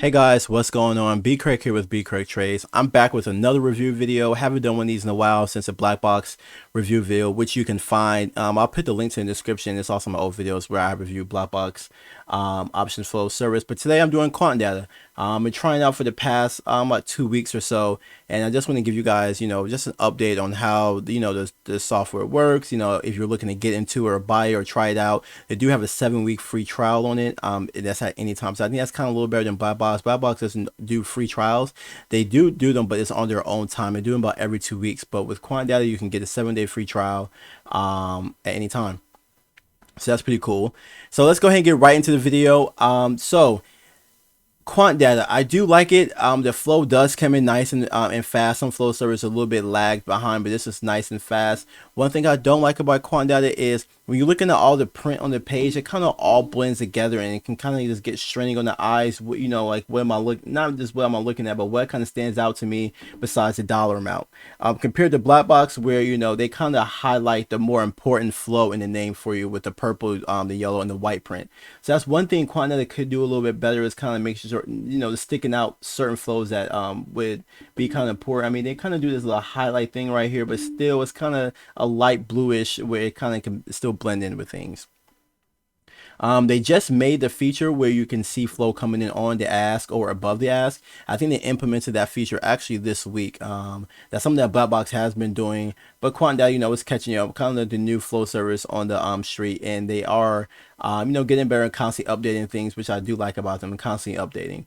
Hey guys, what's going on? Bcraig here with Bcraigtrades. I'm back with another review video. Haven't done one of these in a while since a black box review video, which you can find. I'll put the links in the description. It's also my old videos where I review black box options flow service. But today I'm doing Quant Data. I've been trying out for the past like 2 weeks or so, and I just want to give you guys, just an update on how the software works. If you're looking to get into it or buy it or try it out, they do have a 7-week free trial on it. That's at any time, so I think that's kind of a little better than BlackBox. BlackBox doesn't do free trials. They do them, but it's on their own time. They do them about every 2 weeks. But with Quant Data, you can get a 7-day free trial at any time. So that's pretty cool. So let's go ahead and get right into the video. So Quant Data, I do like it. The flow does come in nice and fast. Some flow servers are a little bit lagged behind, but this is nice and fast. One thing I don't like about Quant Data is when you're looking at all the print on the page, it kind of all blends together and it can kind of just get straining on the eyes. Like what am I looking? Not just what am I looking at, but what kind of stands out to me besides the dollar amount. Compared to BlackBox, where they kind of highlight the more important flow in the name for you with the purple, the yellow, and the white print. So that's one thing Quant Data could do a little bit better, is kind of make sure sticking out certain flows that would be kind of poor. I mean, they kind of do this little highlight thing right here, but still it's kind of a light bluish where it kind of can still blend in with things. They just made the feature where you can see flow coming in on the ask or above the ask. I think they implemented that feature actually this week. That's something that BlackBox has been doing, but Quant Data, is catching up, kind of the new flow service on the street, and they are, getting better and constantly updating things, which I do like about them, and constantly updating.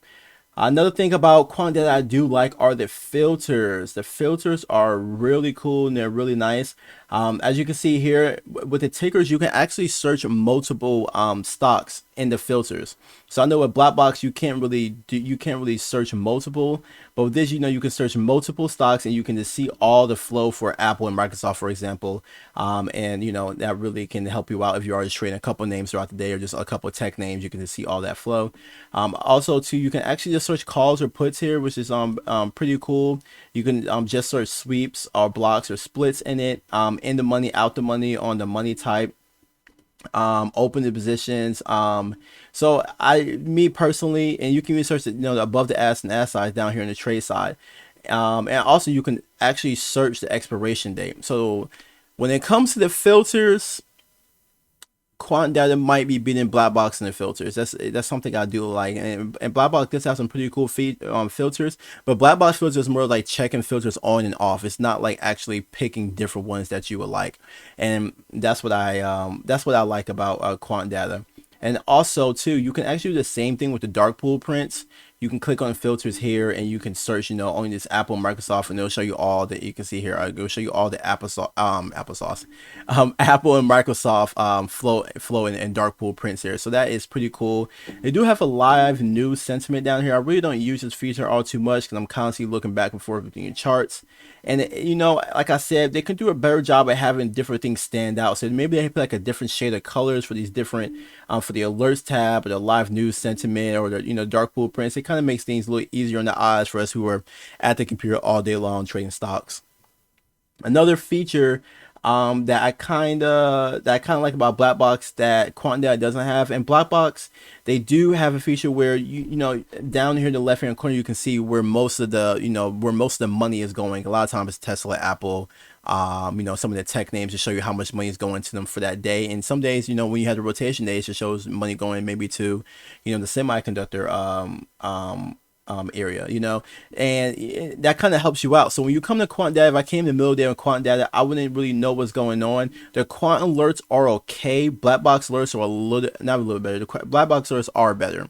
Another thing about Quant that I do like are the filters. The filters are really cool and they're really nice. As you can see here with the tickers, you can actually search multiple stocks in the filters. So I know with BlackBox you can't really search multiple, but with this, you can search multiple stocks and you can just see all the flow for Apple and Microsoft, for example. And that really can help you out if you're already trading a couple names throughout the day or just a couple tech names. You can just see all that flow. Also too, you can actually just search calls or puts here, which is pretty cool. You can just search sweeps or blocks or splits in it, in the money, out the money, on the money type, open the positions. So me personally, and you can research it, above the ask and ask size down here in the trade side. And also you can actually search the expiration date. So when it comes to the filters, Quant Data might be beating BlackBox in the filters. That's something I do like, and BlackBox does have some pretty cool filters, but BlackBox filters is more like checking filters on and off. It's not like actually picking different ones that you would like, and that's what I like about Quant Data. And also too, you can actually do the same thing with the dark pool prints. You can click on filters here and you can search, only this Apple and Microsoft, and it'll show you all that you can see here. It'll show you all the Apple and Microsoft flow and dark pool prints here. So that is pretty cool. They do have a live news sentiment down here. I really don't use this feature all too much because I'm constantly looking back and forth between charts. And like I said, they can do a better job at having different things stand out. So maybe they put like a different shade of colors for these different, for the alerts tab or the live news sentiment or the dark pool prints. It kind of makes things a little easier on the eyes for us who are at the computer all day long trading stocks. Another feature that I kind of like about BlackBox that Quant Data doesn't have. And BlackBox, they do have a feature where down here in the left hand corner you can see where most of the money is going. A lot of times it's Tesla, Apple, some of the tech names to show you how much money is going to them for that day. And some days, when you have the rotation days, it shows money going maybe to the semiconductor area, and that kind of helps you out. So when you come to Quant Data, if I came in the middle there in Quant Data, I wouldn't really know what's going on. The Quant alerts are okay. BlackBox alerts are not a little better. The BlackBox alerts are better.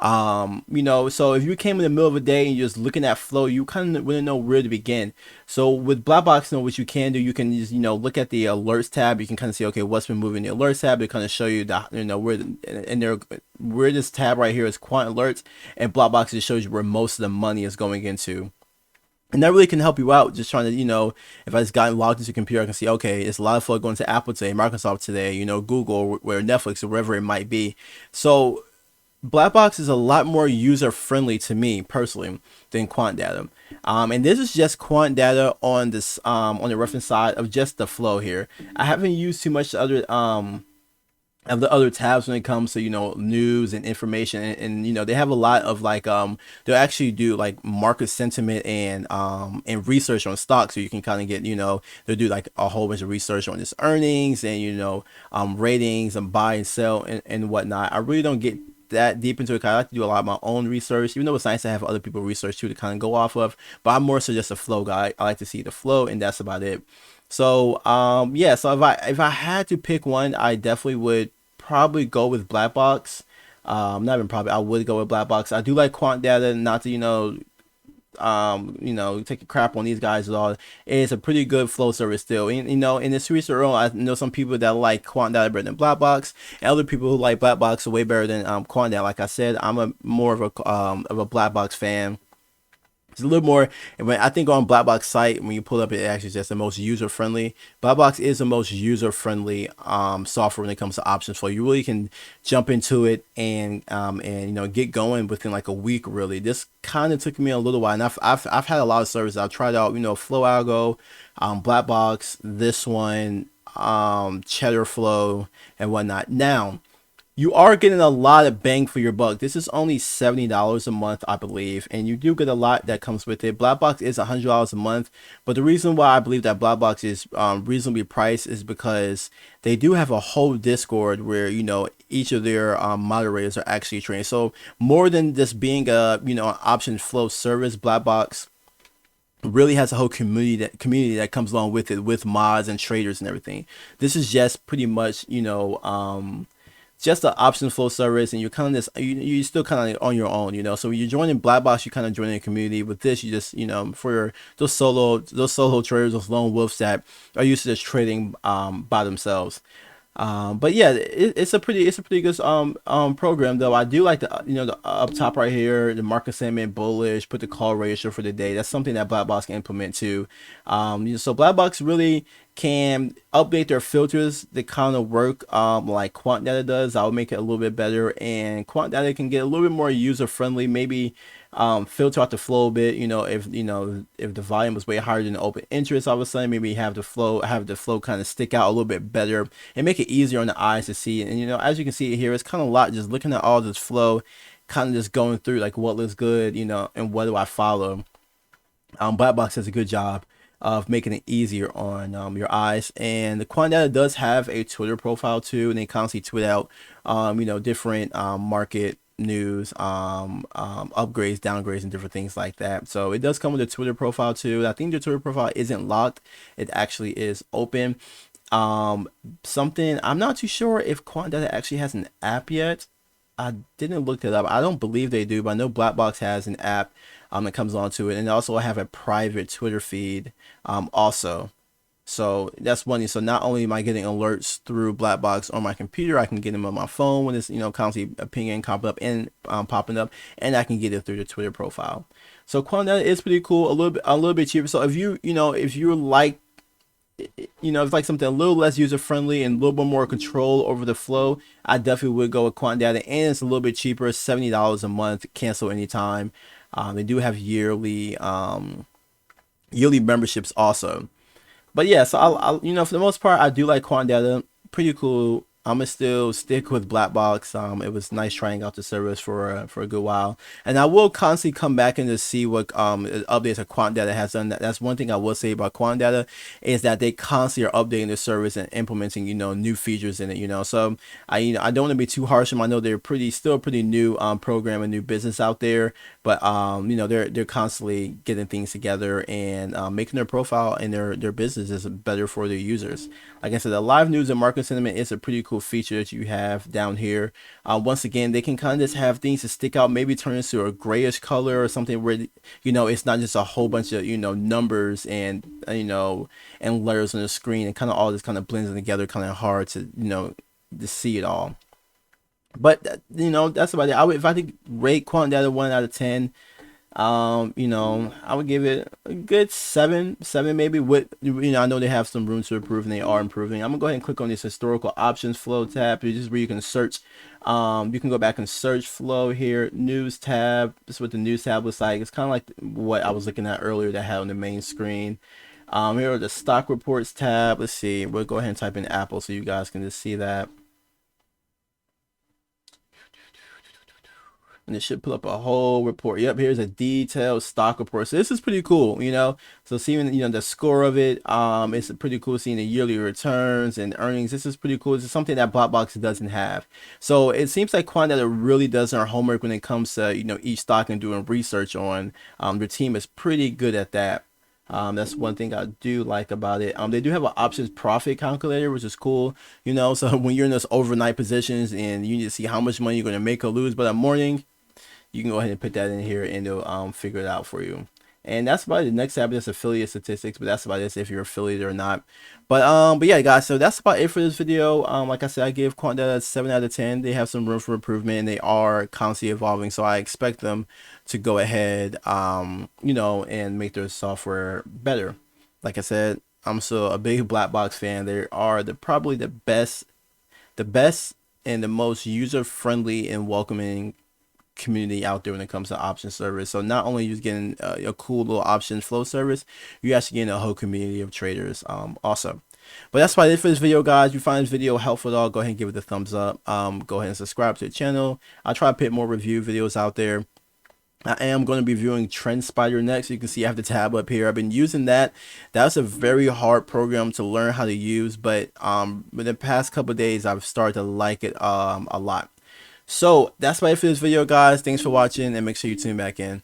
So if you came in the middle of a day and you're just looking at flow, you kind of wouldn't know where to begin. So with BlackBox, what you can do, you can just, look at the alerts tab. You can kind of see, okay, what's been moving the alerts tab. It kind of show you where this tab right here is Quant alerts, and BlackBox just shows you where most of the money is going into. And that really can help you out, just trying to, if I just got logged into a computer, I can see, okay, it's a lot of flow going to Apple today, Microsoft today, Google, or Netflix, or wherever it might be. So BlackBox is a lot more user friendly to me personally than Quant Data. And this is just Quant Data on this on the reference side of just the flow here. I haven't used too much other of the other tabs when it comes to news and information, and they have a lot of like they'll actually do like market sentiment and research on stocks, so you can kind of get they'll do like a whole bunch of research on its earnings and ratings and buy and sell and whatnot. I really don't get that deep into it 'cause I like to do a lot of my own research, even though it's nice to have other people research too to kind of go off of, but I'm more so just a flow guy. I like to see the flow, and that's about it. So yeah, so if I had to pick one, I definitely would probably go with BlackBox. Not even probably, I would go with BlackBox. I do like Quant Data, not to take a crap on these guys at all. It's a pretty good flow service still. And, in this research room, I know some people that like Quant Data better than BlackBox, and other people who like BlackBox way better than Quant Data. Like I said, I'm a more of a BlackBox fan. It's a little more, and when I think on BlackBox site, when you pull up, it actually is just the most user friendly. BlackBox is the most user friendly software when it comes to options flow. You really can jump into it and get going within like a week. Really, this kind of took me a little while, and I've had a lot of services. I've tried out Flow Algo, BlackBox, this one, Cheddar Flow, and whatnot. Now you are getting a lot of bang for your buck. This is only $70 a month, I believe, and you do get a lot that comes with it. BlackBox is $100 a month, but the reason why I believe that BlackBox is reasonably priced is because they do have a whole Discord where each of their moderators are actually trained. So more than just being an option flow service, BlackBox really has a whole community that comes along with it, with mods and traders and everything. This is just pretty much just the option flow service, and you're kind of just you still kind of on your own, so when you're joining BlackBox, you kind of joining a community. With this, you just for those solo traders, those lone wolves that are used to just trading by themselves. But yeah, it's a pretty good program though. I do like the up top right here, the market sentiment bullish, put the call ratio for the day. That's something that BlackBox can implement too. So BlackBox really can update their filters that kind of work like Quant Data does. I'll make it a little bit better, and Quant Data can get a little bit more user friendly. Maybe filter out the flow a bit. If the volume was way higher than the open interest, all of a sudden maybe have the flow kind of stick out a little bit better and make it easier on the eyes to see. And as you can see here, it's kind of a lot just looking at all this flow, kind of just going through like what looks good, and what do I follow. BlackBox does a good job of making it easier on your eyes. And the Quant Data does have a Twitter profile too, and they constantly tweet out different market news, upgrades, downgrades, and different things like that. So it does come with a Twitter profile too. I think the Twitter profile isn't locked; it actually is open. Something I'm not too sure if Quant Data actually has an app yet. I didn't look it up. I don't believe they do, but I know BlackBox has an app that comes onto it, and they also have a private Twitter feed also. So that's one thing. So not only am I getting alerts through BlackBox on my computer, I can get them on my phone when it's constantly pinging, popping up, and I can get it through the Twitter profile. So Quant Data is pretty cool, a little bit cheaper. So if you like it's like something a little less user friendly and a little bit more control over the flow, I definitely would go with Quant Data, and it's a little bit cheaper, $70 a month, cancel anytime. They do have yearly memberships also. But yeah, so for the most part, I do like Quant Data. Pretty cool. I'm gonna still stick with BlackBox. It was nice trying out the service for a good while, and I will constantly come back in to see what updates that Quant Data has done. That's one thing I will say about Quant Data, is that they constantly are updating the service and implementing new features in it. So I don't want to be too harsh on them. I know they're still a pretty new program and new business out there, but they're constantly getting things together and making their profile and their businesses better for their users. Like I said, the live news and market sentiment is a pretty cool feature that you have down here. Once again, they can kind of just have things to stick out, maybe turn into a grayish color or something where it's not just a whole bunch of numbers and and letters on the screen, and kind of all this kind of blends together, kind of hard to see it all. But that's about it. If I think rate Quant Data 1 out of 10, I would give it a good seven maybe. With I know they have some room to improve, and they are improving. I'm gonna go ahead and click on this historical options flow tab. This is where you can search. You can go back and search flow here. News tab. This is what the news tab looks like. It's kind of like what I was looking at earlier that I had on the main screen. Here are the stock reports tab. Let's see. We'll go ahead and type in Apple so you guys can just see that. and it should pull up a whole report. Yep, here's a detailed stock report. So this is pretty cool, you know. So seeing, you know, the score of it, it's pretty cool seeing the yearly returns and earnings. This is pretty cool. This is something that BlackBox doesn't have. So it seems like Quant Data really does their homework when it comes to, you know, each stock and doing research on. Their team is pretty good at that. That's one thing I do like about it. They do have an options profit calculator, which is cool, you know. So when you're in those overnight positions and you need to see how much money you're going to make or lose by the morning, you can go ahead and put that in here and it'll figure it out for you. And that's about it. The next tab is affiliate statistics, but that's about it if you're affiliated or not. But yeah, guys, so that's about it for this video. Like I said, I give Quant Data 7 out of 10. They have some room for improvement and they are constantly evolving. So I expect them to go ahead, you know, and make their software better. Like I said, I'm still a big BlackBox fan. They are probably the best and the most user-friendly and welcoming community out there when it comes to option service. So not only are you getting a cool little option flow service, you're actually getting a whole community of traders also. But that's about it for this video, guys. If you find this video helpful at all, go ahead and give it a thumbs up. Go ahead and subscribe to the channel. I'll try to put more review videos out there. I am going to be viewing TrendSpider next. You can see I have the tab up here. I've been using that. That's a very hard program to learn how to use, but in the past couple of days I've started to like it a lot. So that's about it for this video, guys. Thanks for watching and make sure you tune back in.